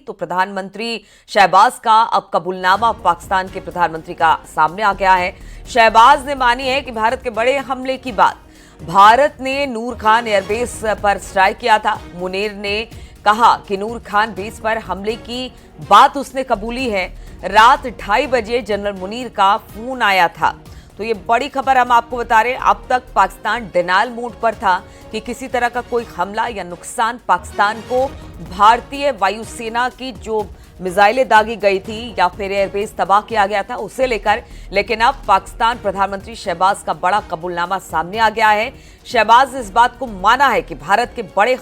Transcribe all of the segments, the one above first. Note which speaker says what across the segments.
Speaker 1: तो प्रधानमंत्री शहबाज का अब कबूलनामा पाकिस्तान के प्रधानमंत्री का सामने आ गया है। शहबाज ने मानी है कि भारत के बड़े हमले की बात। भारत ने नूर खान एयरबेस पर स्ट्राइक किया था। मुनीर ने कहा कि नूर खान बेस पर हमले की बात उसने कबूली है। रात 2:30 बजे जनरल मुनीर का फोन आया था। तो ये बड़ी खबर हम आपको बता रहे हैं। अब तक पाकिस्तान डिनायल मोड पर था कि किसी तरह का कोई हमला या नुकसान पाकिस्तान को भारतीय वायुसेना की जो मिसाइलें दागी गई थी या फिर एयरबेस तबाह किया गया था उसे लेकर, लेकिन अब पाकिस्तान प्रधानमंत्री शहबाज का बड़ा कबूलनामा सामने आ गया है। शहबाज ने इस बात को माना है कि भारत ने बड़े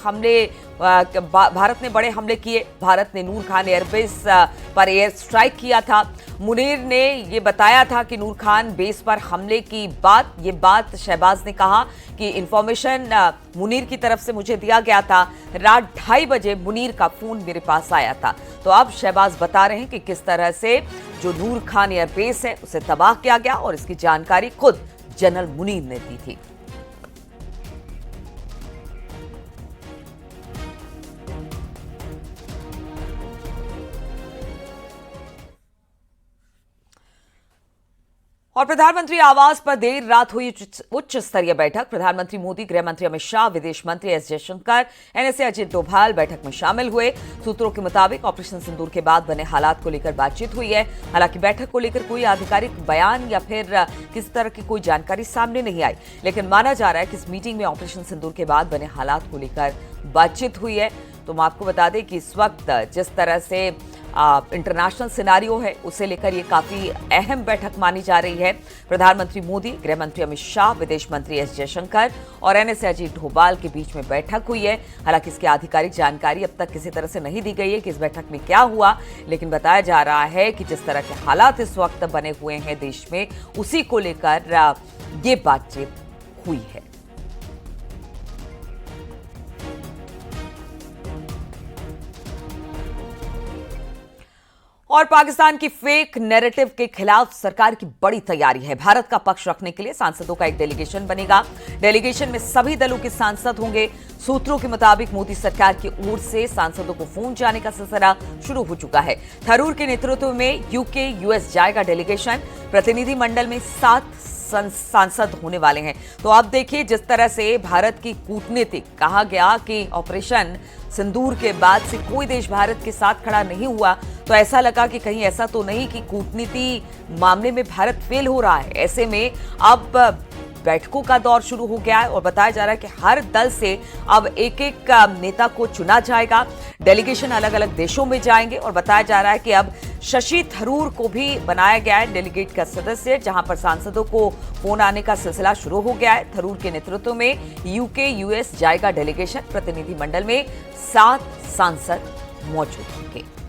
Speaker 1: हमले किए। भारत ने नूर खान एयरबेस पर एयर स्ट्राइक किया था। मुनीर ने यह बताया था कि नूर खान बेस पर हमले की बात शहबाज ने कहा कि इंफॉर्मेशन मुनीर की तरफ से मुझे दिया गया था। रात 2:30 बजे मुनीर का फोन मेरे पास आया था। तो अब शहबाज बता रहे हैं कि किस तरह से जो नूर खान एयरबेस है उसे तबाह किया गया और इसकी जानकारी खुद जनरल मुनीर ने दी थी। और प्रधानमंत्री आवास पर देर रात हुई उच्च स्तरीय बैठक। प्रधानमंत्री मोदी, गृह मंत्री अमित शाह, विदेश मंत्री एस जयशंकर, एनएसए अजित डोभाल बैठक में शामिल हुए। सूत्रों के मुताबिक ऑपरेशन सिंदूर के बाद बने हालात को लेकर बातचीत हुई है। हालांकि बैठक को लेकर कोई आधिकारिक बयान या फिर किसी तरह की कोई जानकारी सामने नहीं आई, लेकिन माना जा रहा है कि इस मीटिंग में ऑपरेशन सिंदूर के बाद बने हालात को लेकर बातचीत हुई है। तो हम आपको बता दें कि इस वक्त जिस तरह से इंटरनेशनल सिनारियो है उसे लेकर ये काफी अहम बैठक मानी जा रही है। प्रधानमंत्री मोदी, गृह मंत्री अमित शाह, विदेश मंत्री एस जयशंकर और एनएसए अजित डोभाल के बीच में बैठक हुई है। हालांकि इसकी आधिकारिक जानकारी अब तक किसी तरह से नहीं दी गई है कि इस बैठक में क्या हुआ, लेकिन बताया जा रहा है कि जिस तरह के हालात इस वक्त बने हुए हैं देश में, उसी को लेकर ये बातचीत हुई है। और पाकिस्तान की फेक नैरेटिव के खिलाफ सरकार की बड़ी तैयारी है। भारत का पक्ष रखने के लिए सांसदों का एक डेलीगेशन बनेगा। डेलीगेशन में सभी दलों के सांसद होंगे। सूत्रों के मुताबिक मोदी सरकार की ओर से सांसदों को फोन जाने का सिलसिला शुरू हो चुका है। थरूर के नेतृत्व में यूके यूएस जाएगा डेलीगेशन। प्रतिनिधि मंडल में 7 सांसद होने वाले हैं। तो आप देखिए, जिस तरह से भारत की कूटनीति, कहा गया कि ऑपरेशन सिंदूर के बाद से कोई देश भारत के साथ खड़ा नहीं हुआ, तो ऐसा लगा कि कहीं ऐसा तो नहीं कि कूटनीति मामले में भारत फेल हो रहा है। ऐसे में अब बैठकों का दौर शुरू हो गया है और बताया जा रहा है कि हर दल से अब एक एक नेता को चुना जाएगा। डेलीगेशन अलग अलग देशों में जाएंगे और बताया जा रहा है कि अब शशि थरूर को भी बनाया गया है डेलीगेट का सदस्य, जहां पर सांसदों को फोन आने का सिलसिला शुरू हो गया है। थरूर के नेतृत्व में यूके यूएस जाएगा डेलीगेशन। प्रतिनिधि मंडल में 7 सांसद मौजूद होंगे।